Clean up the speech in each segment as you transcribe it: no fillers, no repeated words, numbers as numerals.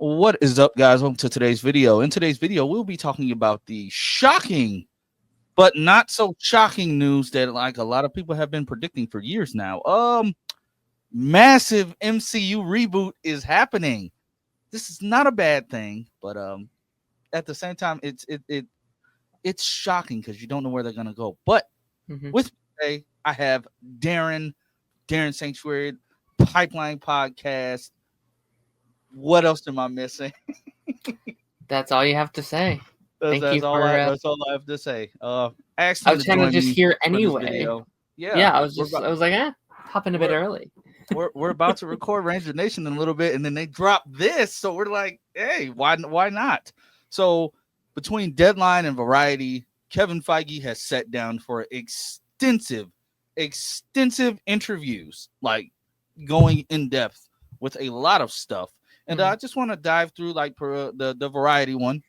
What is up, guys? Welcome to today's video. In today's video, we'll be talking about the shocking, but not so shocking news that like a lot of people have been predicting for years now. Massive MCU reboot is happening. This is not a bad thing, but at the same time, it's shocking because you don't know where they're gonna go. But with me today, I have Darren Sanctuary, Pipeline Podcast. What else am I missing? That's all you have to say. That's all I have to say. I was kind of just here anyway. Yeah. I was like, hop in a bit early. We're about to record Ranger Nation in a little bit, and then they drop this, so we're like, hey, why not? So between Deadline and Variety, Kevin Feige has sat down for extensive interviews, like going in depth with a lot of stuff. And I just want to dive through like the Variety one.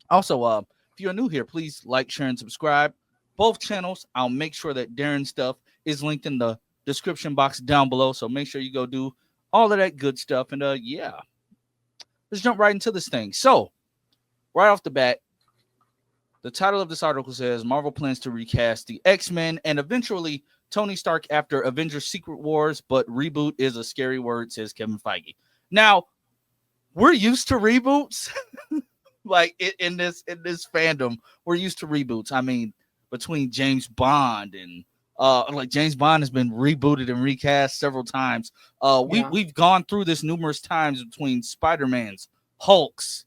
Also, if you're new here, please like, share, and subscribe. Both channels. I'll make sure that Darren's stuff is linked in the description box down below. So make sure you go do all of that good stuff. And yeah, let's jump right into this thing. So right off the bat, the title of this article says Marvel plans to recast the X-Men and eventually Tony Stark after Avengers Secret Wars, but reboot is a scary word, says Kevin Feige. Now, we're used to reboots. Like in this fandom, we're used to reboots. I mean, between James Bond and like James Bond has been rebooted and recast several times. We've gone through this numerous times between Spider-Man's, Hulk's,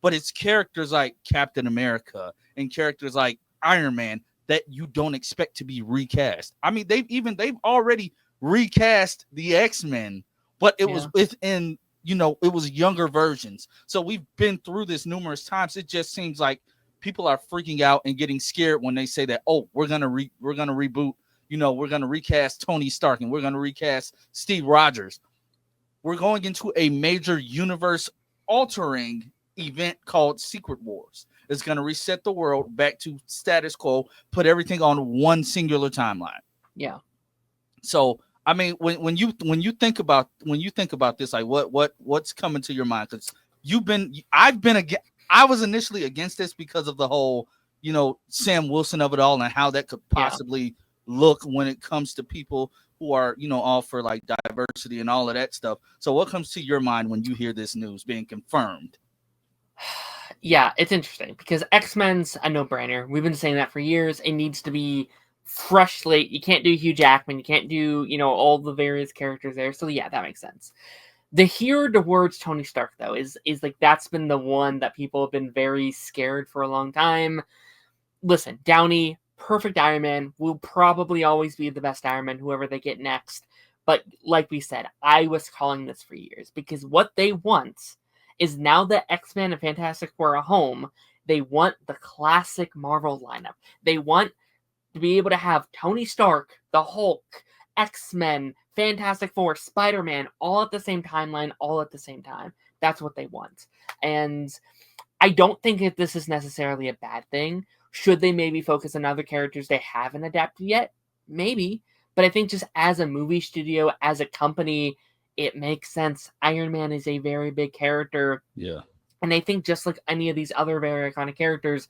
but it's characters like Captain America and characters like Iron Man that you don't expect to be recast. I mean, they've already recast the X-Men, but it was within, it was younger versions. So we've been through this numerous times. It just seems like people are freaking out and getting scared when they say that, oh, we're gonna reboot, we're gonna recast Tony Stark and we're gonna recast Steve Rogers. We're going into a major universe altering event called Secret Wars. It's gonna reset the world back to status quo, put everything on one singular timeline. Yeah. So I mean, when you think about this, like what's coming to your mind? Because I was initially against this because of the whole, Sam Wilson of it all and how that could possibly look when it comes to people who are, all for like diversity and all of that stuff. So what comes to your mind when you hear this news being confirmed? Yeah, it's interesting because X-Men's a no-brainer. We've been saying that for years. It needs to be fresh slate. You can't do Hugh Jackman. You can't do, all the various characters there. So yeah, that makes sense. The words Tony Stark though is like that's been the one that people have been very scared for a long time. Listen, Downey, perfect Iron Man, will probably always be the best Iron Man, whoever they get next. But like we said, I was calling this for years because what they want is now that X-Men and Fantastic Four are home, they want the classic Marvel lineup. They want to be able to have Tony Stark, the Hulk, X-Men, Fantastic Four, Spider-Man, all at the same timeline, all at the same time. That's what they want. And I don't think that this is necessarily a bad thing. Should they maybe focus on other characters they haven't adapted yet? Maybe. But I think just as a movie studio, as a company, it makes sense. Iron Man is a very big character. Yeah. And I think just like any of these other very iconic characters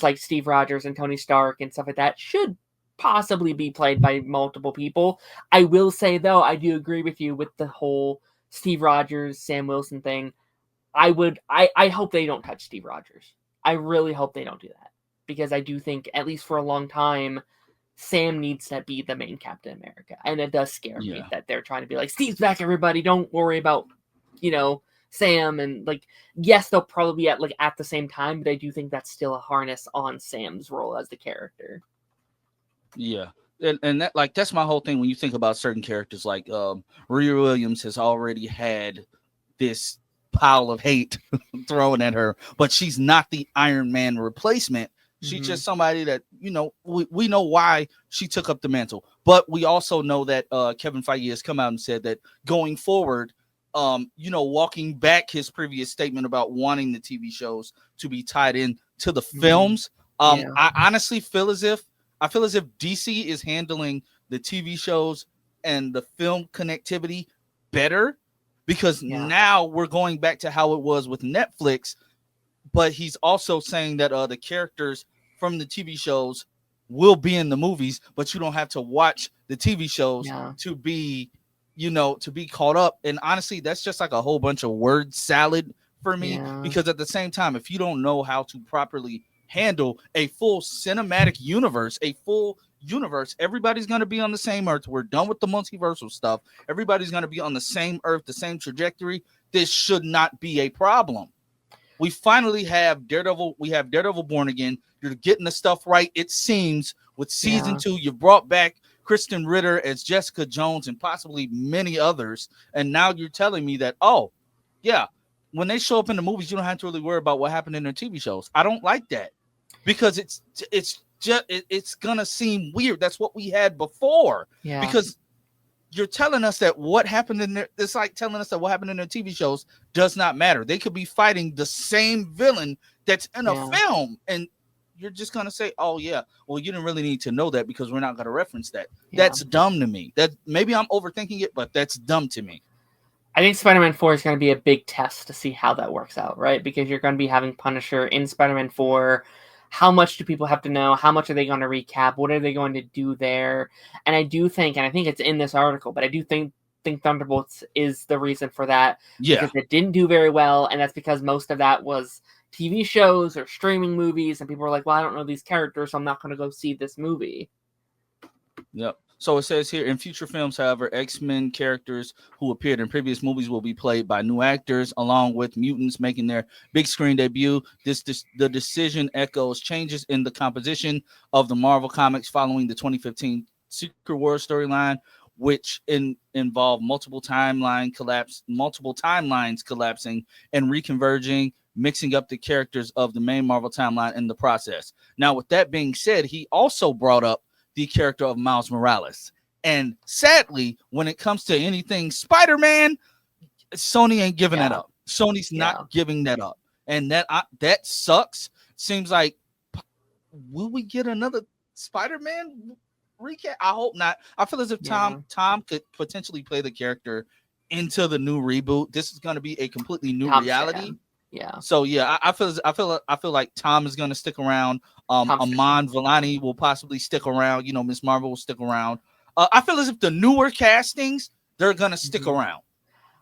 like Steve Rogers and Tony Stark and stuff like that should possibly be played by multiple people. I will say, though, I do agree with you with the whole Steve Rogers, Sam Wilson thing. I hope they don't touch Steve Rogers. I really hope they don't do that. Because I do think, at least for a long time, Sam needs to be the main Captain America. And it does scare me that they're trying to be like, Steve's back, everybody. Don't worry about, Sam. And like, yes, they'll probably be at the same time, but I do think that's still a harness on Sam's role as the character. Yeah. And that that's my whole thing when you think about certain characters like Rhea Williams has already had this pile of hate thrown at her, but she's not the Iron Man replacement. She's just somebody that, we know why she took up the mantle. But we also know that Kevin Feige has come out and said that going forward, walking back his previous statement about wanting the TV shows to be tied in to the films. I honestly feel as if DC is handling the TV shows and the film connectivity better because now we're going back to how it was with Netflix. But he's also saying that the characters from the TV shows will be in the movies, but you don't have to watch the TV shows to be, to be caught up. And honestly, that's just like a whole bunch of word salad for me, because at the same time, if you don't know how to properly handle a full cinematic universe, everybody's going to be on the same earth. We're done with the multiversal stuff. Everybody's going to be on the same earth, the same trajectory. This should not be a problem. We finally have Daredevil. We have Daredevil Born Again. You're getting the stuff right, it seems, with season 2. You've brought back Kristen Ritter as Jessica Jones and possibly many others. And now you're telling me that, when they show up in the movies, you don't have to really worry about what happened in their TV shows. I don't like that, because it's gonna seem weird. That's what we had before. Because you're telling us that what happened in there, it's like telling us that what happened in their TV shows does not matter. They could be fighting the same villain that's in a film, and you're just gonna say, well, you didn't really need to know that because we're not gonna reference that. That's dumb to me. That maybe I'm overthinking it, but that's dumb to me. I think Spider-Man 4 is going to be a big test to see how that works out, right? Because you're going to be having Punisher in Spider-Man 4. How much do people have to know? How much are they going to recap? What are they going to do there? And I do think, and I think it's in this article, but I do think Thunderbolts is the reason for that. Because it didn't do very well, and that's because most of that was TV shows or streaming movies, and people were like, well, I don't know these characters, so I'm not going to go see this movie. Yep. So it says here, in future films, however, X-Men characters who appeared in previous movies will be played by new actors, along with mutants making their big screen debut. The decision echoes changes in the composition of the Marvel Comics following the 2015 Secret Wars storyline, which involved multiple timelines collapsing and reconverging, mixing up the characters of the main Marvel timeline in the process. Now, with that being said, he also brought up the character of Miles Morales. And sadly, when it comes to anything Spider-Man, Sony ain't giving that up. Sony's not giving that up. And that sucks. Seems like, will we get another Spider-Man recap? I hope not. I feel as if Tom could potentially play the character into the new reboot. This is going to be a completely new reality. So I feel like Tom is going to stick around. Amon Vellani will possibly stick around. Miss Marvel will stick around. I feel as if the newer castings, they're going to stick around.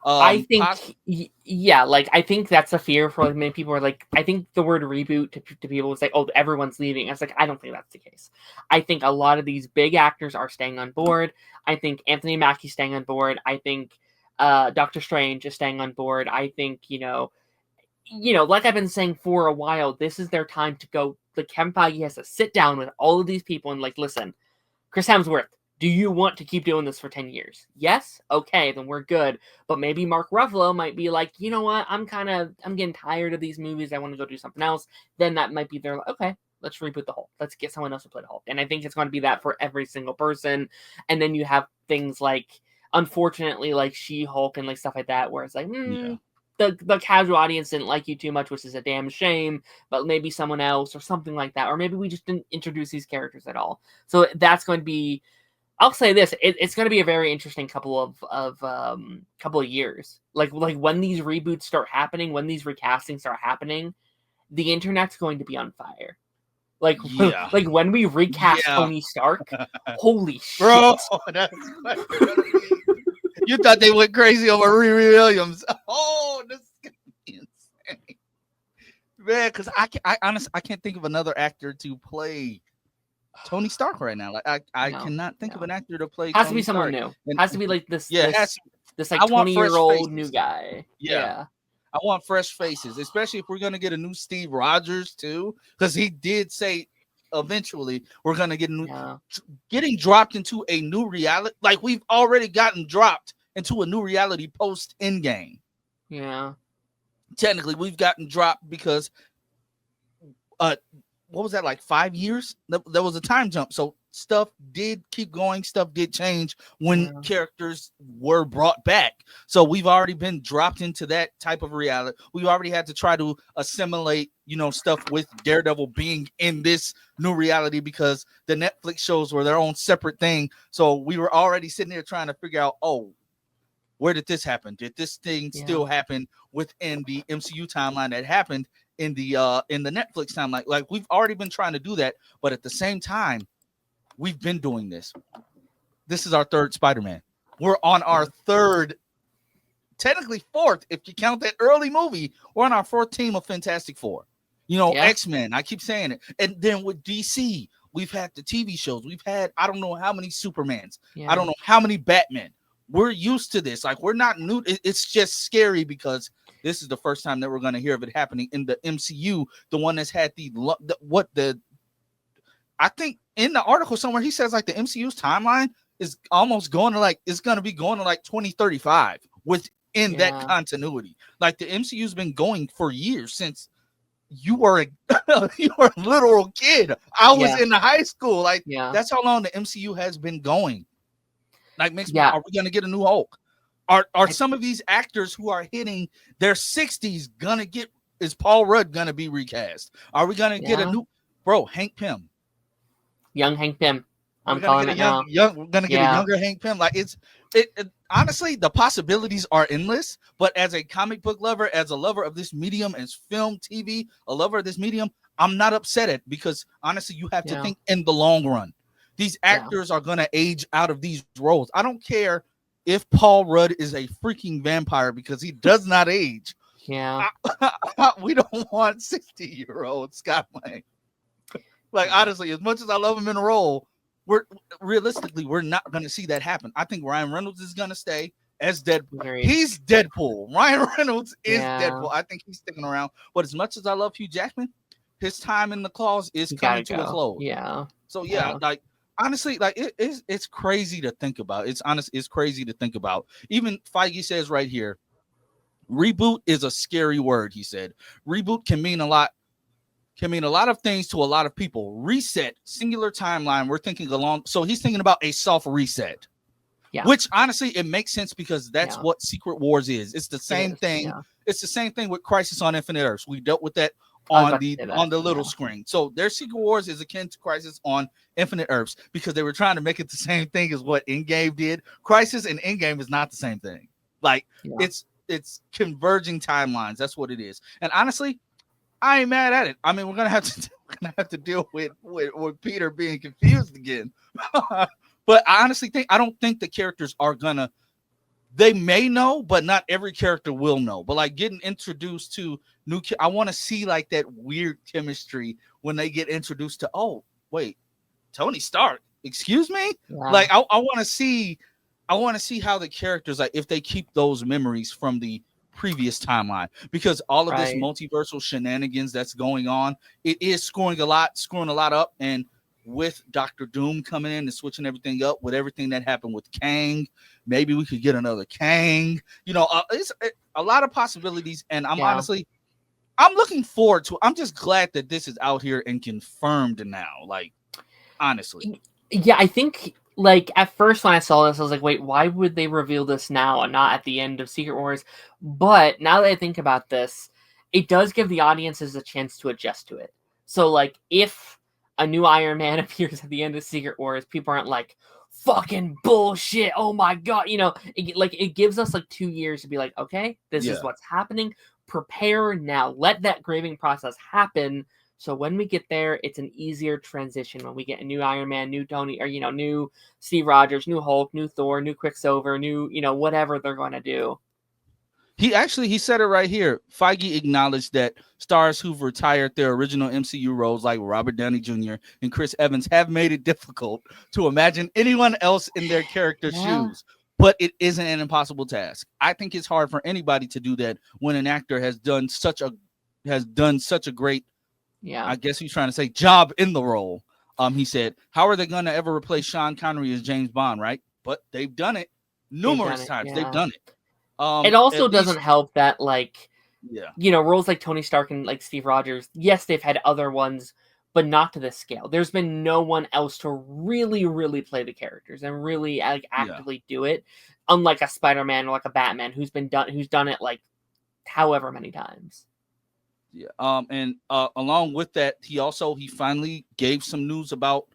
I think, I think that's a fear for like many people. Are like, I think the word reboot to people is like, oh, everyone's leaving. I was like, I don't think that's the case. I think a lot of these big actors are staying on board. I think Anthony Mackie's staying on board. I think Doctor Strange is staying on board. I think like I've been saying for a while, this is their time to go. Like, Kevin Feige has to sit down with all of these people and like, listen, Chris Hemsworth, do you want to keep doing this for 10 years? Yes? Okay, then we're good. But maybe Mark Ruffalo might be like, you know what? I'm getting tired of these movies. I want to go do something else. Then that might be their, okay, let's reboot the Hulk. Let's get someone else to play the Hulk. And I think it's going to be that for every single person. And then you have things like, unfortunately, like She-Hulk and like stuff like that, where it's like, the casual audience didn't like you too much, which is a damn shame, but maybe someone else or something like that. Or maybe we just didn't introduce these characters at all. So that's going to be, I'll say this, it's going to be a very interesting couple of years. Like when these reboots start happening, when these recastings start happening, the internet's going to be on fire. Like when we recast Tony Stark, holy shit. Bro, that's you thought they went crazy over Riri Williams. Oh, this is gonna be insane, man. Because I honestly can't think of another actor to play Tony Stark right now. Like I cannot think of an actor to play. Has Tony to be someone Stark. new. Has to be like this. Yeah, this like 20-year-old new guy. Yeah. I want fresh faces, especially if we're gonna get a new Steve Rogers too, because he did say eventually we're gonna get getting dropped into a new reality. Like, we've already gotten dropped into a new reality post Endgame. Yeah, technically we've gotten dropped because what was that, like 5 years? There was a time jump, so stuff did keep going, stuff did change when characters were brought back. So we've already been dropped into that type of reality. We already had to try to assimilate, stuff with Daredevil being in this new reality because the Netflix shows were their own separate thing. So we were already sitting there trying to figure out, where did this happen? Did this thing still happen within the MCU timeline that happened in the Netflix timeline? Like we've already been trying to do that, but at the same time, we've been doing this. This is our third Spider-Man. We're on our third, technically fourth, if you count that early movie. We're on our fourth team of Fantastic Four. You know, X-Men. I keep saying it. And then with DC, we've had the TV shows. We've had, I don't know how many Supermans. I don't know how many Batmen. We're used to this. Like, we're not new. It's just scary because this is the first time that we're going to hear of it happening in the MCU. The one that's had I think in the article somewhere, he says like the MCU's timeline is almost going to like, it's going to be going to like 2035 within that continuity. Like the MCU's been going for years since you were a literal kid. I was in the high school. Like that's how long the MCU has been going. Like makes me, are we going to get a new Hulk? Are some of these actors who are hitting their 60s gonna get, is Paul Rudd gonna be recast? Are we gonna get a new Hank Pym? Young Hank Pym. I'm calling it now. We're gonna get a younger Hank Pym. Like it honestly, the possibilities are endless. But as a comic book lover, as a lover of this medium, as film, TV, a lover of this medium, I'm not upset at, because honestly, you have to think in the long run. These actors are gonna age out of these roles. I don't care if Paul Rudd is a freaking vampire, because he does not age. We don't want 60-year-old Scott Lang. Like, honestly, as much as I love him in a role, we're not going to see that happen. I think Ryan Reynolds is going to stay as Deadpool. He's Deadpool. Ryan Reynolds is Deadpool. I think he's sticking around. But as much as I love Hugh Jackman, his time in the claws is coming to a close. So like honestly, like it's crazy to think about. It's crazy to think about. Even Feige says right here, reboot is a scary word. He said reboot can mean a lot of things to a lot of people. Reset, singular timeline. We're thinking along. So he's thinking about a soft reset, which honestly, it makes sense, because that's what Secret Wars is. It's the same thing. It's the same thing with Crisis on Infinite Earths. We dealt with that on the little screen. So their Secret Wars is akin to Crisis on Infinite Earths, because they were trying to make it the same thing as what Endgame did. Crisis and Endgame is not the same thing. Like it's converging timelines. That's what it is. And honestly, I ain't mad at it. I mean, we're gonna have to deal with Peter being confused again. But I honestly don't think the characters are gonna. They may know, but not every character will know. But like getting introduced to new, I want to see like that weird chemistry when they get introduced to. Oh wait, Tony Stark. Excuse me. Like I want to see. I want to see how the characters, like, if they keep those memories from the previous timeline, because all of this multiversal shenanigans that's going on, it is screwing a lot up. And with Doctor Doom coming in and switching everything up, with everything that happened with Kang, maybe we could get another Kang. You know, it's a lot of possibilities. And I'm honestly, I'm looking forward to. I'm just glad that this is out here and confirmed now. Like, honestly, I think. Like, at first when I saw this, I was like, wait, why would they reveal this now and not at the end of Secret Wars? But now that I think about this, it does give the audiences a chance to adjust to it. So, like, if a new Iron Man appears at the end of Secret Wars, people aren't like, fucking bullshit, oh my god. You know, it gives us like 2 years to be like, okay, this is what's happening. Prepare now. Let that grieving process happen. So when we get there, it's an easier transition. When we get a new Iron Man, new Tony, or, new Steve Rogers, new Hulk, new Thor, new Quicksilver, new, whatever they're going to do. He said it right here. Feige acknowledged that stars who've retired their original MCU roles, like Robert Downey Jr. and Chris Evans, have made it difficult to imagine anyone else in their character's shoes. But it isn't an impossible task. I think it's hard for anybody to do that when an actor has done such a great, I guess he's trying to say, job in the role. He said, how are they going to ever replace Sean Connery as James Bond, right? But they've done it numerous times. They've done it. It also doesn't help that, like, roles like Tony Stark and like Steve Rogers, yes, they've had other ones, but not to this scale. There's been no one else to really, really play the characters and really actively do it, unlike a Spider-Man or like a Batman who's done it like however many times. And along with that, he finally gave some news about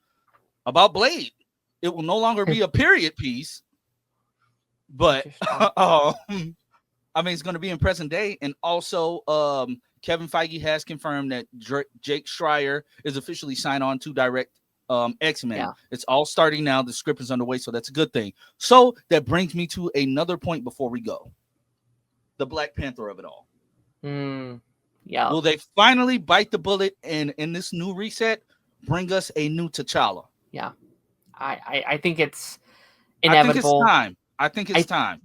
Blade. It will no longer be a period piece. But Interesting. I mean, it's going to be in present day, and also Kevin Feige has confirmed that Jake Schreier is officially signed on to direct X-Men. Yeah. It's all starting now. The script is underway, so that's a good thing. So that brings me to another point before we go: the Black Panther of it all. Yeah. Will they finally bite the bullet and in this new reset bring us a new T'Challa? Yeah. I think it's I think it's inevitable. time. I think it's time.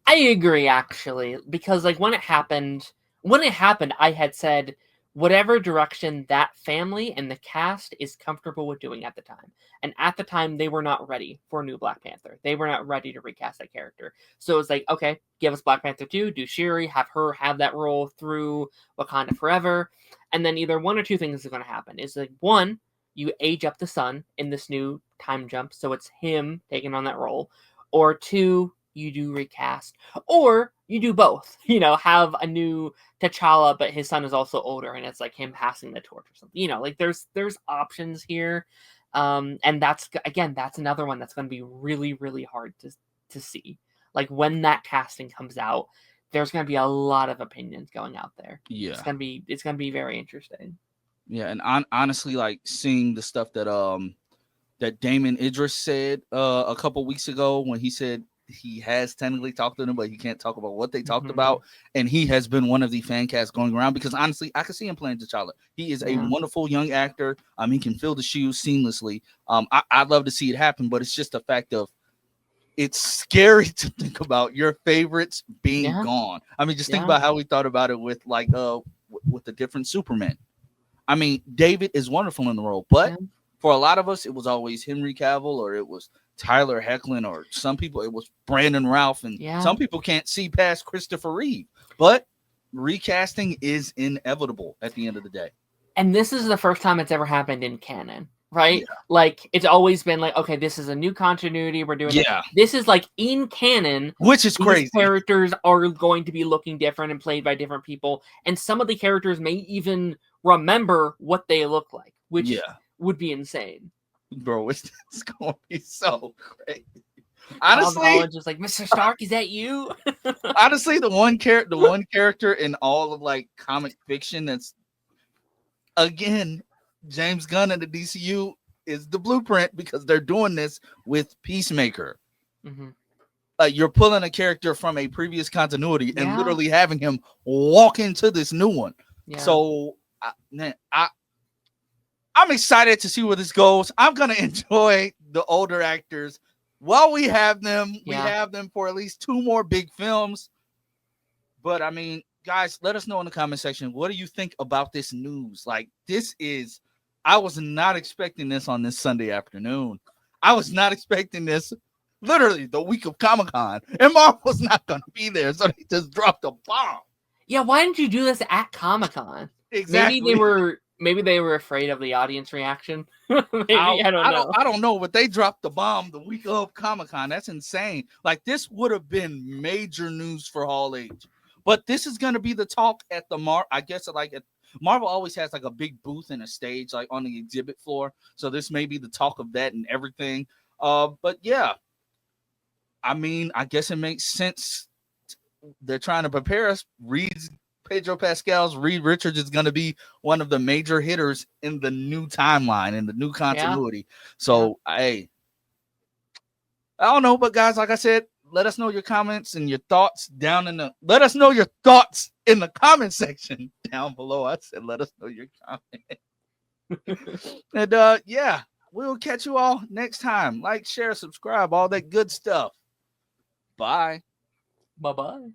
I agree, actually, because like when it happened, I had said whatever direction that family and the cast is comfortable with doing at the time. And at the time, they were not ready for a new Black Panther. They were not ready to recast that character. So it was like, okay, give us Black Panther 2, do Shuri, have her have that role through Wakanda Forever. And then either one or two things is going to happen. Is like, one, you age up the son in this new time jump, so it's him taking on that role. Or two, you do recast, or you do both. Have a new T'Challa, but his son is also older, and it's like him passing the torch or something. Like there's options here, and that's another one that's going to be really, really hard to see. Like when that casting comes out, there's going to be a lot of opinions going out there. Yeah, it's going to be very interesting. Yeah, and honestly, like seeing the stuff that Damon Idris said a couple weeks ago when he said he has technically talked to them, but he can't talk about what they talked about. And he has been one of the fan casts going around because honestly, I can see him playing T'Challa. He is a wonderful young actor. He can fill the shoes seamlessly. I'd love to see it happen, but it's just a fact of it's scary to think about your favorites being gone. I mean, just think about how we thought about it with like with the different Supermen. I mean, David is wonderful in the role, but for a lot of us, it was always Henry Cavill or it was Tyler Hoechlin, or some people it was Brandon Routh, and some people can't see past Christopher Reeve. But recasting is inevitable at the end of the day. And this is the first time it's ever happened in canon, right? Yeah. Like it's always been like, okay, this is a new continuity. We're doing it. This is like in canon, which is crazy. Characters are going to be looking different and played by different people, and some of the characters may even remember what they look like, which would be insane. Bro, it's going to be so crazy. Honestly, just like, Mr. Stark, is that you? Honestly, the one character in all of like comic fiction that's again James Gunn and the DCU is the blueprint because they're doing this with Peacemaker. You're pulling a character from a previous continuity and literally having him walk into this new one. So, I'm excited to see where this goes. I'm going to enjoy the older actors while we have them. We have them for at least 2 more big films. But, I mean, guys, let us know in the comment section. What do you think about this news? Like, I was not expecting this on this Sunday afternoon. I was not expecting this literally the week of Comic-Con. And Marvel was not going to be there, so they just dropped a bomb. Yeah, why didn't you do this at Comic-Con? Exactly. Maybe they were afraid of the audience reaction. I don't know, but they dropped the bomb the week of Comic-Con. That's insane. Like this would have been major news for Hall H. But this is going to be the talk at the Marvel always has like a big booth and a stage like on the exhibit floor. So this may be the talk of that and everything. But yeah, I mean, I guess it makes sense. They're trying to prepare us. Pedro Pascal's Reed Richards is going to be one of the major hitters in the new timeline, in the new continuity. So, I don't know, but guys, like I said, let us know your comments and your thoughts let us know your thoughts in the comment section down below. I said, let us know your comment. And we'll catch you all next time. Like, share, subscribe, all that good stuff. Bye. Bye-bye.